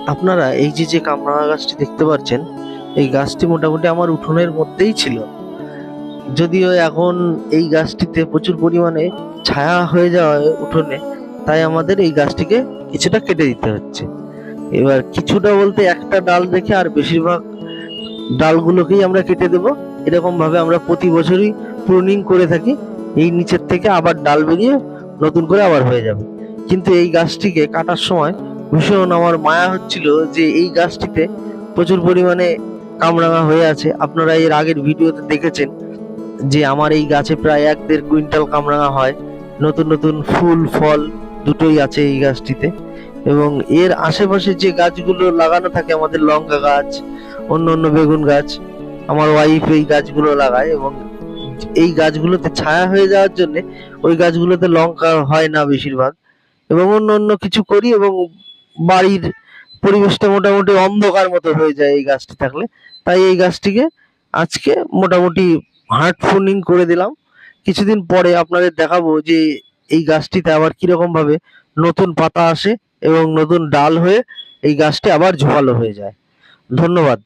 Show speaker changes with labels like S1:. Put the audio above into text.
S1: আপনারা এই যে কামরাঙা গাছটি দেখতে পাচ্ছেন, এই গাছটি মোটামুটি আমার উঠোনের মধ্যেই ছিল। যদিও এখন এই গাছটিতে প্রচুর পরিমাণে ছায়া হয়ে যাওয়ায় উঠোনে, তাই আমাদের এই গাছটিকে কিছুটা কেটে দিতে হচ্ছে। এবার কিছুটা বলতে একটা ডাল রেখে আর বেশিরভাগ ডালগুলোকেই আমরা কেটে দেবো। এরকম ভাবে আমরা প্রতি বছরই প্রুনিং করে থাকি। এই নিচের থেকে আবার ডাল বেরিয়ে নতুন করে আবার হয়ে যাবে। কিন্তু এই গাছটিকে কাটার সময় ভীষণ আমার মায়া হচ্ছিল যে এই গাছটিতে প্রচুর পরিমাণে কামরাঙা হয়ে আছে। আপনারা এর আগের ভিডিওতে দেখেছেন যে আমার এই গাছে প্রায় 1-1.5 কুইন্টাল কামরাঙা হয়। নতুন নতুন ফুল ফল দুটোই আছে এই গাছটিতে। এবং এর আশেপাশে যে গাছগুলো লাগানো থাকে, আমাদের লঙ্কা গাছ, অন্য অন্য বেগুন গাছ, আমার ওয়াইফ এই গাছগুলো লাগায়। এবং এই গাছগুলোতে ছায়া হয়ে যাওয়ার জন্য ওই গাছগুলোতে লঙ্কা হয় না বেশিরভাগ, এবং অন্য অন্য কিছু করি, এবং বাড়ির পরিবেশটা মোটামুটি অন্ধকার মতো হয়ে যায় এই গাছটি থাকলে। তাই এই গাছটিকে আজকে মোটামুটি হার্ড প্রুনিং করে দিলাম। কিছুদিন পরে আপনাদের দেখাবো যে এই গাছটিতে আবার কিরকম ভাবে নতুন পাতা আসে এবং নতুন ডাল হয়ে এই গাছটি আবার ঝোপালো হয়ে যায়। ধন্যবাদ।